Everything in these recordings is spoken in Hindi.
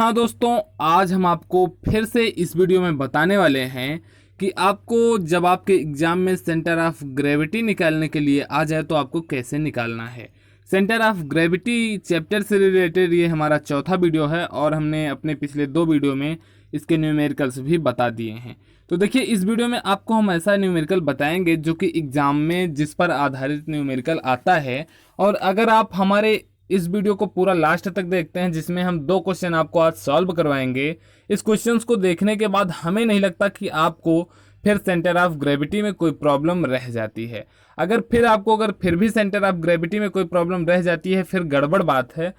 हाँ दोस्तों, आज हम आपको फिर से इस वीडियो में बताने वाले हैं कि आपको जब आपके एग्जाम में सेंटर ऑफ ग्रेविटी निकालने के लिए आ जाए तो आपको कैसे निकालना है। सेंटर ऑफ ग्रेविटी चैप्टर से रिलेटेड ये हमारा चौथा वीडियो है और हमने अपने पिछले 2 वीडियो में इसके न्यूमेरिकल्स भी बता दिए हैं। तो देखिए, इस वीडियो में आपको हम ऐसा न्यूमेरिकल बताएंगे जो कि एग्जाम में जिस पर आधारित न्यूमेरिकल आता है। और अगर आप हमारे इस वीडियो को पूरा लास्ट तक देखते हैं, जिसमें हम 2 क्वेश्चन आपको आज सॉल्व करवाएंगे, इस क्वेश्चंस को देखने के बाद हमें नहीं लगता कि आपको फिर सेंटर ऑफ ग्रेविटी में कोई प्रॉब्लम रह जाती है। अगर फिर भी सेंटर ऑफ ग्रेविटी में कोई प्रॉब्लम रह जाती है, फिर गड़बड़ बात है।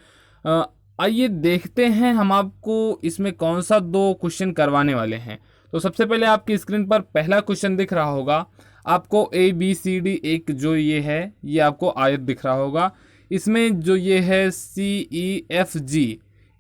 आइए देखते हैं हम आपको इसमें कौन सा 2 क्वेश्चन करवाने वाले हैं। तो सबसे पहले आपकी स्क्रीन पर पहला क्वेश्चन दिख रहा होगा आपको, ABCD एक जो ये है ये आपको आयत दिख रहा होगा। इसमें जो ये है CEFG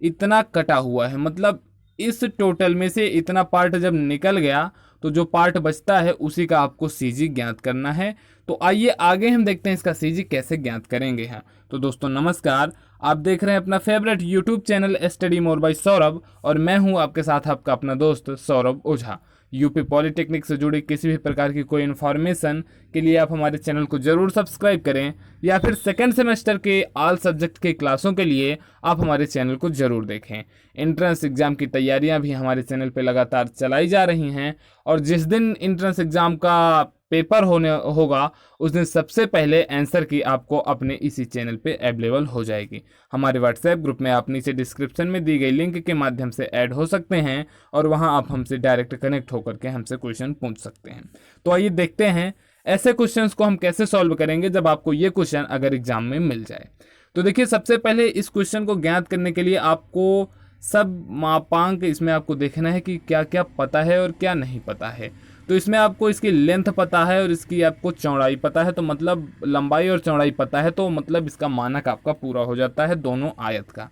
इतना कटा हुआ है, मतलब इस टोटल में से इतना पार्ट जब निकल गया तो जो पार्ट बचता है उसी का आपको CG ज्ञात करना है। तो आइए आगे हम देखते हैं इसका CG कैसे ज्ञात करेंगे। हैं तो दोस्तों नमस्कार, आप देख रहे हैं अपना favourite YouTube channel study more by Saurabh और मैं हूं आपके साथ आपका अपना दोस्त सौरभ ओझा। यूपी पॉलिटेक्निक से जुड़ी किसी भी प्रकार की कोई इन्फॉर्मेशन के लिए आप हमारे चैनल को जरूर सब्सक्राइब करें, या फिर सेकेंड सेमेस्टर के ऑल सब्जेक्ट के क्लासों के लिए आप हमारे चैनल को जरूर देखें। एंट्रेंस एग्जाम की तैयारियां भी हमारे चैनल पर लगातार चलाई जा रही हैं और जिस दिन एंट्रेंस एग्जाम का पेपर होगा उस दिन सबसे पहले आंसर की आपको अपने इसी चैनल पे अवेलेबल हो जाएगी। हमारे व्हाट्सएप ग्रुप में आप नीचे डिस्क्रिप्शन में दी गई लिंक के माध्यम से ऐड हो सकते हैं और वहां आप हमसे डायरेक्ट कनेक्ट होकर के हमसे क्वेश्चन पूछ सकते हैं। तो आइए देखते हैं ऐसे क्वेश्चंस को हम कैसे सॉल्व करेंगे जब आपको ये क्वेश्चन अगर एग्जाम में मिल जाए। तो देखिए, सबसे पहले इस क्वेश्चन को ज्ञात करने के लिए आपको सब मापांक इसमें आपको देखना है कि क्या क्या पता है और क्या नहीं पता है। तो इसमें आपको इसकी लेंथ पता है और इसकी आपको चौड़ाई पता है, तो मतलब लंबाई और चौड़ाई पता है, तो मतलब इसका मानक आपका पूरा हो जाता है दोनों आयत का।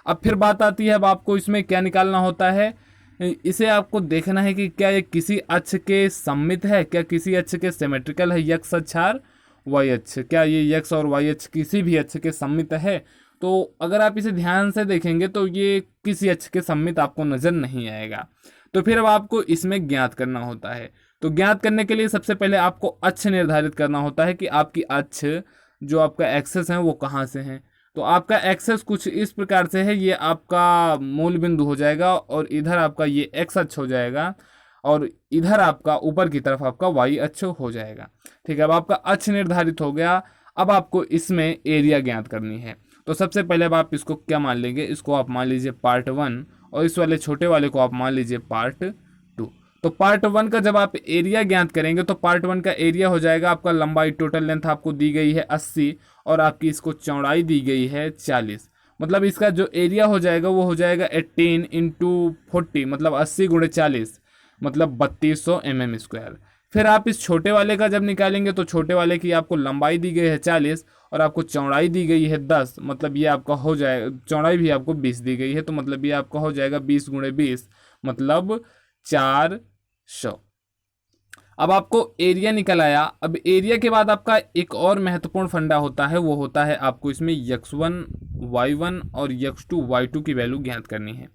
अब फिर बात आती है, अब आपको इसमें क्या निकालना होता है। इसे आपको देखना है कि क्या ये किसी अक्ष के सममित है, क्या किसी अक्ष के सिमेट्रिकल है, एक्स अक्ष और वाई अक्ष, क्या ये एक्स और वाई अक्ष किसी भी अक्ष के सममित है। तो अगर आप इसे ध्यान से देखेंगे तो ये किसी अक्ष के सममित आपको नजर नहीं आएगा। तो फिर अब आपको इसमें ज्ञात करना होता है। तो ज्ञात करने के लिए सबसे पहले आपको अक्ष निर्धारित करना होता है कि आपकी अक्ष जो आपका एक्सेस है वो कहाँ से है। तो आपका एक्सेस कुछ इस प्रकार से है, ये आपका मूल बिंदु हो जाएगा और इधर आपका ये एक्स अक्ष हो जाएगा और इधर आपका ऊपर की तरफ आपका वाई अक्ष हो जाएगा। ठीक है, अब आपका अक्ष निर्धारित हो गया। अब आपको इसमें एरिया ज्ञात करनी है। तो सबसे पहले अब आप इसको क्या मान लेंगे, इसको आप मान लीजिए पार्ट 1 और इस वाले छोटे वाले को आप मान लीजिए पार्ट 2। तो पार्ट 1 का जब आप एरिया ज्ञात करेंगे तो पार्ट 1 का एरिया हो जाएगा आपका, लंबाई टोटल लेंथ आपको दी गई है 80 और आपकी इसको चौड़ाई दी गई है 40। मतलब इसका जो एरिया हो जाएगा वो हो जाएगा 18 इंटू 40, मतलब 80 गुणे 40, मतलब 3200 mm²। फिर आप इस छोटे वाले का जब निकालेंगे तो छोटे वाले की आपको लंबाई दी गई है 40 और आपको चौड़ाई दी गई है 10, मतलब ये आपका हो जाएगा, चौड़ाई भी आपको 20 दी गई है, तो मतलब ये आपका हो जाएगा 20 गुणे 20, मतलब 400। अब आपको एरिया निकल आया। अब एरिया के बाद आपका एक और महत्वपूर्ण फंडा होता है, वो होता है आपको इसमें x1 y1 और x2 y2 की वैल्यू ज्ञात करनी है।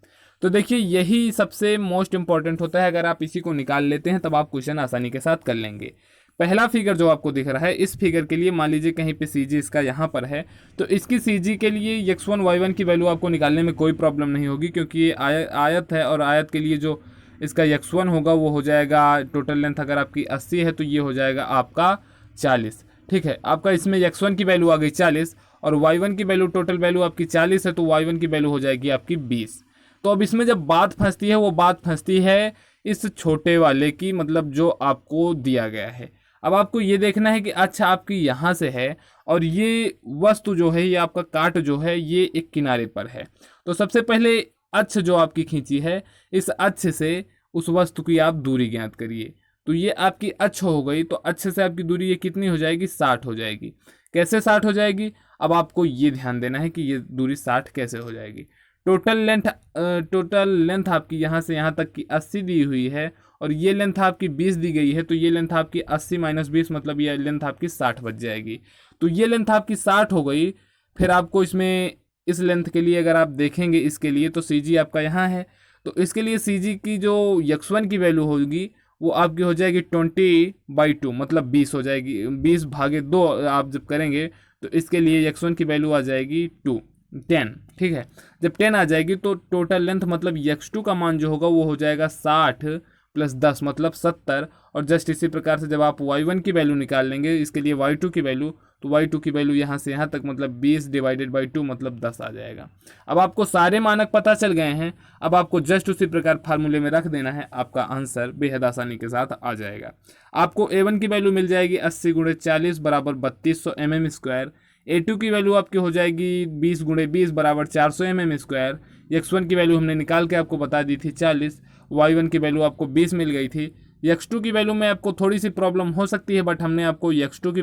तो देखिए, यही सबसे मोस्ट इंपॉर्टेंट होता है। अगर आप इसी को निकाल लेते हैं तब आप क्वेश्चन आसानी के साथ कर लेंगे। पहला फिगर जो आपको दिख रहा है, इस फिगर के लिए मान लीजिए कहीं पे CG इसका यहाँ पर है, तो इसकी CG के लिए x1 y1 की वैल्यू आपको निकालने में कोई प्रॉब्लम नहीं होगी, क्योंकि ये आयत है और आयत के लिए जो इसका x1 होगा वो हो जाएगा, टोटल लेंथ अगर आपकी 80 है तो ये हो जाएगा आपका 40। ठीक है, आपका इसमें x1 की वैल्यू आ गई 40 और y1 की वैल्यू, टोटल वैल्यू आपकी 40 है तो y1 की वैल्यू हो जाएगी आपकी 20। तो अब इसमें जब बात फंसती है वो बात फंसती है इस छोटे वाले की, मतलब जो आपको दिया गया है। अब आपको ये देखना है कि अच्छा आपकी यहाँ से है और ये वस्तु जो है, ये आपका काट जो है ये एक किनारे पर है। तो सबसे पहले अक्ष जो आपकी खींची है, इस अक्ष से उस वस्तु की आप दूरी ज्ञात करिए। तो ये आपकी अक्ष हो गई, तो अक्ष से आपकी दूरी ये कितनी हो जाएगी, 60 हो जाएगी। कैसे 60 हो जाएगी, अब आपको ये ध्यान देना है कि ये दूरी 60 कैसे हो जाएगी। टोटल लेंथ आपकी यहाँ से यहाँ तक की 80 दी हुई है और ये लेंथ आपकी 20 दी गई है, तो ये लेंथ आपकी 80 माइनस 20, मतलब ये लेंथ आपकी 60 बच जाएगी। तो ये लेंथ आपकी 60 हो गई। फिर आपको इसमें इस लेंथ के लिए अगर आप देखेंगे इसके लिए तो सी जी आपका यहाँ है, तो इसके लिए सी जी की जो x1 की वैल्यू होगी वो आपकी हो जाएगी 20/2, मतलब 20 हो जाएगी, 20/2 आप जब करेंगे तो इसके लिए x1 की वैल्यू आ जाएगी 10। ठीक है, जब 10 आ जाएगी तो टोटल लेंथ मतलब x2 का मान जो होगा वो हो जाएगा 60 + 10 मतलब 70। और जस्ट इसी प्रकार से जब आप y1 की वैल्यू निकाल लेंगे इसके लिए y2 की वैल्यू, तो y2 की वैल्यू यहाँ से यहाँ तक मतलब 20/2 मतलब 10 आ जाएगा। अब आपको सारे मानक पता चल गए हैं, अब आपको जस्ट उसी प्रकार फार्मूले में रख देना है, आपका आंसर बेहद आसानी के साथ आ जाएगा। आपको a1 की वैल्यू मिल जाएगी 80 × 40 = 3200 mm²। a2 की वैल्यू आपकी हो जाएगी 20 × 20 = 400 mm²। x1 की वैल्यू हमने निकाल के आपको बता दी थी 40, y1 की वैल्यू आपको 20 मिल गई थी। x2 की वैल्यू में आपको थोड़ी सी प्रॉब्लम हो सकती है, बट हमने आपको x2 की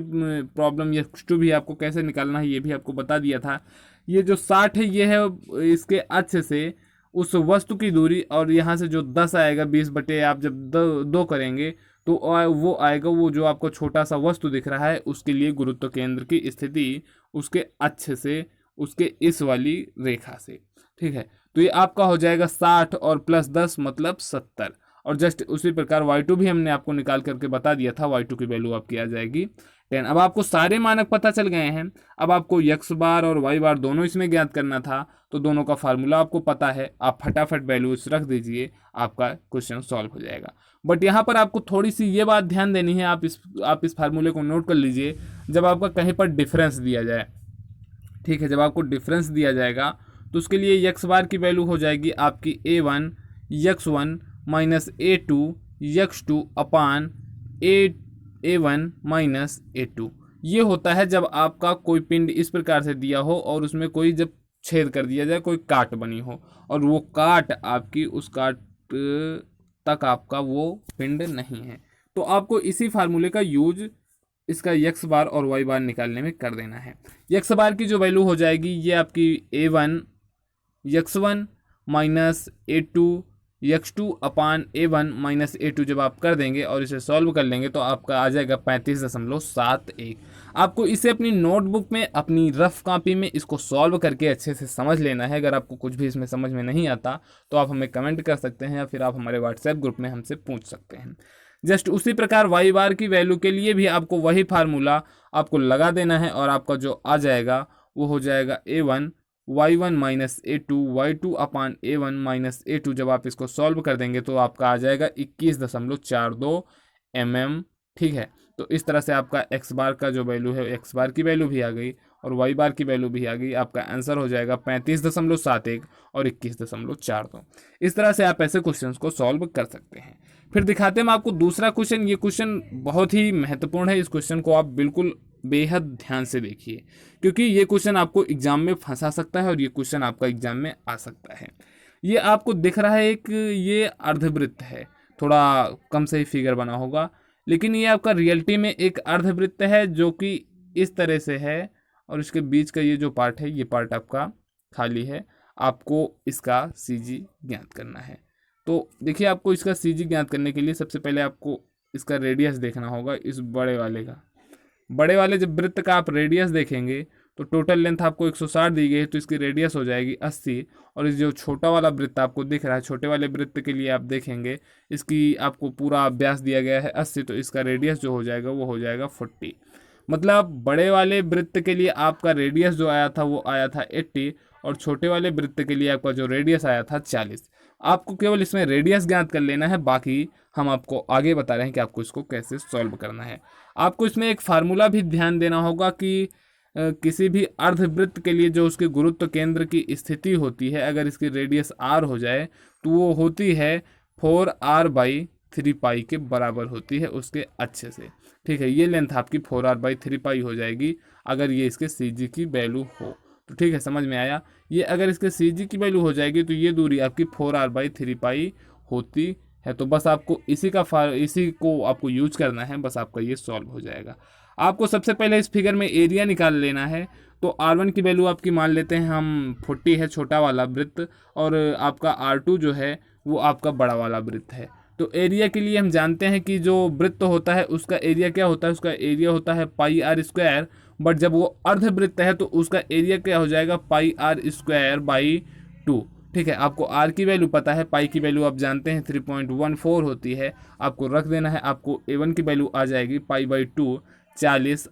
प्रॉब्लम, x2 भी आपको कैसे निकालना है ये भी आपको बता दिया था। ये जो 60 है ये है इसके अक्ष से उस वस्तु की दूरी, और यहाँ से जो 10 आएगा 20 बटे आप जब दो करेंगे तो वो आएगा, वो जो आपको छोटा सा वस्तु दिख रहा है उसके लिए गुरुत्व केंद्र की स्थिति उसके अक्ष से, उसके इस वाली रेखा से। ठीक है, तो ये आपका हो जाएगा 60 और +10 मतलब 70। और जस्ट उसी प्रकार y2 भी हमने आपको निकाल करके बता दिया था, y2 की वैल्यू आपकी आ जाएगी 10। अब आपको सारे मानक पता चल गए हैं, अब आपको x बार और y बार दोनों इसमें ज्ञात करना था, तो दोनों का फार्मूला आपको पता है, आप फटाफट वैल्यूज रख दीजिए, आपका क्वेश्चन सॉल्व हो जाएगा। बट यहाँ पर आपको थोड़ी सी ये बात ध्यान देनी है, आप इस फार्मूले को नोट कर लीजिए। जब आपका कहीं पर डिफरेंस दिया जाए, ठीक है, जब आपको डिफरेंस दिया जाएगा तो उसके लिए x बार की वैल्यू हो जाएगी आपकी a1 x1 - a2 x2 अपान a1 - a2। ये होता है जब आपका कोई पिंड इस प्रकार से दिया हो और उसमें कोई जब छेद कर दिया जाए, कोई काट बनी हो, और वो काट आपकी उस काट तक आपका वो पिंड नहीं है, तो आपको इसी फार्मूले का यूज इसका x बार और y बार निकालने में कर देना है। x बार की जो वैल्यू हो जाएगी ये आपकी a1 x1 - a2 x2 अपान a1 - a2 जब आप कर देंगे और इसे सॉल्व कर लेंगे तो आपका आ जाएगा 35.71। आपको इसे अपनी नोटबुक में, अपनी रफ कॉपी में इसको सॉल्व करके अच्छे से समझ लेना है। अगर आपको कुछ भी इसमें समझ में नहीं आता तो आप हमें कमेंट कर सकते हैं या फिर आप हमारे व्हाट्सएप ग्रुप में हमसे पूछ सकते हैं। जस्ट उसी प्रकार y बार की वैल्यू के लिए भी आपको वही फार्मूला आपको लगा देना है और आपका जो आ जाएगा वो हो जाएगा a1 y1 - a2 y2 अपान a1 - a2। जब आप इसको सॉल्व कर देंगे तो आपका आ जाएगा 21.42 mm। ठीक है, तो इस तरह से आपका x बार का जो वैल्यू है, x बार की वैल्यू भी आ गई और y बार की वैल्यू भी आ गई। आपका आंसर हो जाएगा 35.71 और 21.42। इस तरह से आप ऐसे क्वेश्चंस को सॉल्व कर सकते हैं। फिर दिखाते हैं हम आपको दूसरा क्वेश्चन। ये क्वेश्चन बहुत ही महत्वपूर्ण है, इस क्वेश्चन को आप बिल्कुल बेहद ध्यान से देखिए, क्योंकि ये क्वेश्चन आपको एग्जाम में फंसा सकता है और ये क्वेश्चन आपका एग्जाम में आ सकता है। ये आपको दिख रहा है एक ये अर्धवृत्त है, थोड़ा कम से ही फिगर बना होगा, लेकिन ये आपका रियलिटी में एक अर्धवृत्त है जो कि इस तरह से है और इसके बीच का ये जो पार्ट है ये पार्ट आपका खाली है। आपको इसका सीजी ज्ञात करना है। तो देखिए, आपको इसका सीजी ज्ञात करने के लिए सबसे पहले आपको इसका रेडियस देखना होगा, इस बड़े वाले का। बड़े वाले जब वृत्त का आप रेडियस देखेंगे तो टोटल लेंथ आपको 160 दी गई है, तो इसकी रेडियस हो जाएगी 80। और इस जो छोटा वाला वृत्त आपको दिख रहा है, छोटे वाले वृत्त के लिए आप देखेंगे इसकी आपको पूरा व्यास दिया गया है 80, तो इसका रेडियस जो हो जाएगा वो हो जाएगा 40। मतलब बड़े वाले वृत्त के लिए आपका रेडियस जो आया था वो आया था 80 और छोटे वाले वृत्त के लिए आपका जो रेडियस आया था 40। आपको केवल इसमें रेडियस ज्ञात कर लेना है, बाकी हम आपको आगे बता रहे हैं कि आपको इसको कैसे सॉल्व करना है। आपको इसमें एक फार्मूला भी ध्यान देना होगा कि किसी भी अर्धवृत्त के लिए जो उसके गुरुत्व केंद्र की स्थिति होती है, अगर इसकी रेडियस r हो जाए तो वो होती है 4r/3π के बराबर होती है उसके अक्ष से। ठीक है, ये लेंथ आपकी 4r/3π हो जाएगी अगर ये इसके सी की वैल्यू हो तो। ठीक है, समझ में आया। ये अगर इसके सी की वैल्यू हो जाएगी तो ये दूरी आपकी 4r/3π होती है। तो बस आपको इसी को आपको यूज करना है, बस आपका ये सॉल्व हो जाएगा। आपको सबसे पहले इस फिगर में एरिया निकाल लेना है। तो r1 की वैल्यू आपकी मान लेते हैं हम 40 है, छोटा वाला वृत्त, और आपका r2 जो है वो आपका बड़ा वाला वृत्त है। तो एरिया के लिए हम जानते हैं कि जो वृत्त होता है उसका एरिया क्या होता है, उसका एरिया होता है πr²। बट जब वो अर्धवृत्त है तो उसका एरिया क्या हो जाएगा, पाई आर स्क्वायर बाई 2। ठीक है, आपको आर की वैल्यू पता है, पाई की वैल्यू आप जानते हैं 3.14 होती है, आपको रख देना है। आपको A1 की वैल्यू आ जाएगी पाई बाई 2 40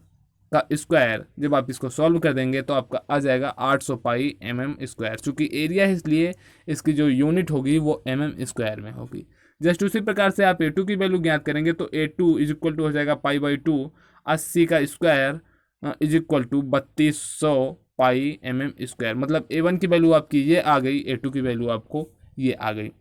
का स्क्वायर। जब आप इसको सॉल्व कर देंगे तो आपका आ जाएगा 800 पाई mm²। चूँकि एरिया है इसलिए इसकी जो यूनिट होगी वो mm² में होगी। जस्ट उसी प्रकार से आप A2 की वैल्यू ज्ञात करेंगे तो A2 इज इक्वल टू हो जाएगा पाई बाई 2 80 का square is equal to 3200 pi mm²। मतलब A1 की वैल्यू आपकी ये आ गई, A2 की वैल्यू आपको ये आ गई।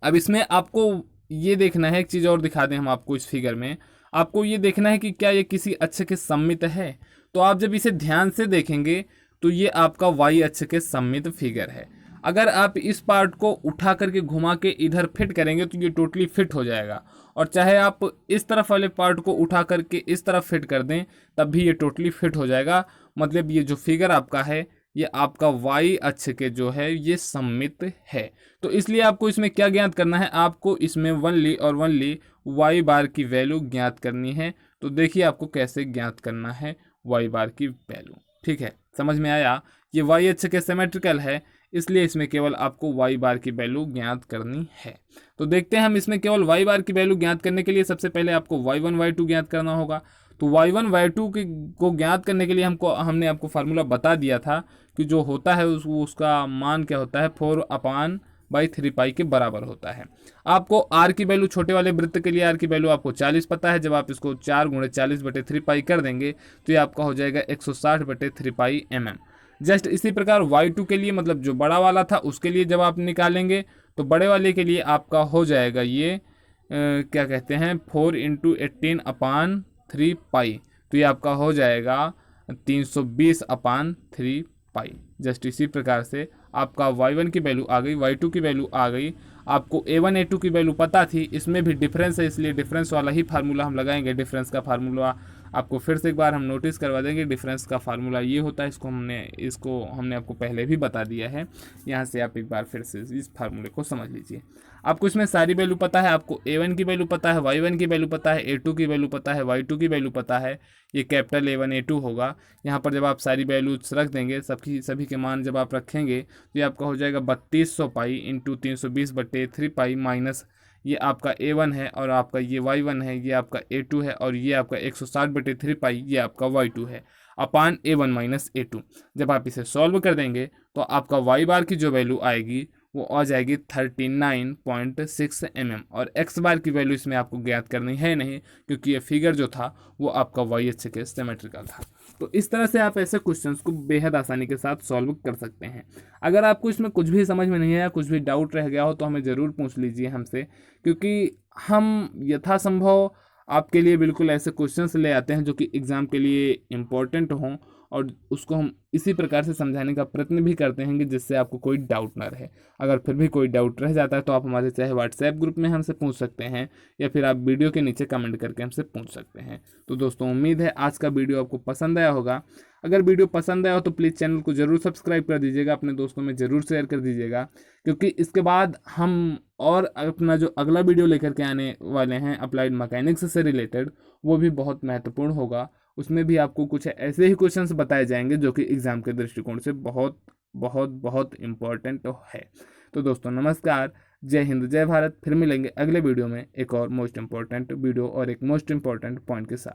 अब इसमें आपको ये देखना है, एक चीज़ और दिखा दें हम आपको इस फिगर में, आपको ये देखना है कि क्या ये किसी अक्ष के सममित है। तो आप जब इसे ध्यान से देखेंगे तो ये आपका वाई अक्ष के सममित फिगर है। अगर आप इस पार्ट को उठा करके घुमा के इधर फिट करेंगे तो ये टोटली फिट हो जाएगा, और चाहे आप इस तरफ वाले पार्ट को उठा करके इस तरफ फिट कर दें तब भी ये टोटली फिट हो जाएगा। मतलब ये जो फिगर आपका है ये आपका वाई अक्ष के जो है ये सममित है। तो इसलिए आपको इसमें क्या ज्ञात करना है, आपको इसमें ओनली और ओनली वाई बार की वैल्यू ज्ञात करनी है। तो देखिए आपको कैसे ज्ञात करना है वाई बार की वैल्यू। ठीक है, समझ में आया। ये वाई अक्ष के सिमेट्रिकल है इसलिए इसमें केवल आपको वाई बार की वैल्यू ज्ञात करनी है। तो देखते हैं हम इसमें केवल वाई बार की वैल्यू ज्ञात करने के लिए सबसे पहले आपको y1 y2 ज्ञात करना होगा। तो y1 y2 को ज्ञात करने के लिए हमने आपको फार्मूला बता दिया था कि जो होता है उसका मान क्या होता है 4/3 पाई के बराबर होता है। आपको r की वैल्यू छोटे वाले वृत्त के लिए r की वैल्यू आपको 40 पता है। जब आप इसको 4 × 40/3 पाई कर देंगे तो ये आपका हो जाएगा 160/3 पाई mm। जस्ट इसी प्रकार y2 के लिए, मतलब जो बड़ा वाला था उसके लिए जब आप निकालेंगे तो बड़े वाले के लिए आपका हो जाएगा ये क्या कहते हैं 4 × 18/3 पाई। तो ये आपका हो जाएगा 320/3 पाई। जस्ट इसी प्रकार से आपका y1 की वैल्यू आ गई, y2 की वैल्यू आ गई। आपको A1 A2 की वैल्यू पता थी, इसमें भी डिफरेंस है इसलिए डिफरेंस वाला ही फार्मूला हम लगाएंगे। डिफरेंस का फार्मूला आपको फिर से एक बार हम नोटिस करवा देंगे। डिफरेंस का फार्मूला ये होता है, इसको हमने आपको पहले भी बता दिया है। यहाँ से आप एक बार फिर से इस फार्मूले को समझ लीजिए। आपको इसमें सारी वैल्यू पता है, आपको A1 की वैल्यू पता है, y1 की वैल्यू पता है, A2 की वैल्यू पता है, y2 की वैल्यू पता है। ये कैपिटल A1 A2 होगा। यहाँ पर जब आप सारी वैल्यूज रख देंगे, सभी के मान जब आप रखेंगे तो ये आपका हो जाएगा 3200 पाई इंटू 320/3 पाई माइनस ये आपका A1 है और आपका ये y1 है, ये आपका A2 है और ये आपका 160/3 पाई ये आपका y2 है अपान A1 माइनस A2। जब आप इसे सॉल्व कर देंगे तो आपका y बार की जो वैल्यू आएगी वो आ जाएगी 39.6 mm, और x बार की वैल्यू इसमें आपको ज्ञात करनी है नहीं क्योंकि ये फिगर जो था वो आपका वाई अक्ष के सिमेट्रिकल था। तो इस तरह से आप ऐसे क्वेश्चंस को बेहद आसानी के साथ सॉल्व कर सकते हैं। अगर आपको इसमें कुछ भी समझ में नहीं आया, कुछ भी डाउट रह गया हो तो हमें ज़रूर पूछ लीजिए हमसे, क्योंकि हम यथासंभव आपके लिए बिल्कुल ऐसे क्वेश्चंस ले आते हैं जो कि एग्ज़ाम के लिए इम्पोर्टेंट हों, और उसको हम इसी प्रकार से समझाने का प्रयत्न भी करते हैं कि जिससे आपको कोई डाउट ना रहे। अगर फिर भी कोई डाउट रह जाता है तो आप हमारे चाहे व्हाट्सएप ग्रुप में हमसे पूछ सकते हैं या फिर आप वीडियो के नीचे कमेंट करके हमसे पूछ सकते हैं। तो दोस्तों उम्मीद है आज का वीडियो आपको पसंद आया होगा। अगर वीडियो पसंद आया हो तो प्लीज़ चैनल को ज़रूर सब्सक्राइब कर दीजिएगा, अपने दोस्तों में ज़रूर शेयर कर दीजिएगा, क्योंकि इसके बाद हम और अपना जो अगला वीडियो लेकर के आने वाले हैं अप्लाइड मैकेनिक्स से रिलेटेड, वो भी बहुत महत्वपूर्ण होगा। उसमें भी आपको कुछ ऐसे ही क्वेश्चंस बताए जाएंगे जो कि एग्ज़ाम के दृष्टिकोण से बहुत बहुत बहुत इम्पोर्टेंट है। तो दोस्तों नमस्कार, जय हिंद जय भारत। फिर मिलेंगे अगले वीडियो में एक और मोस्ट इम्पोर्टेंट वीडियो और एक मोस्ट इम्पोर्टेंट पॉइंट के साथ।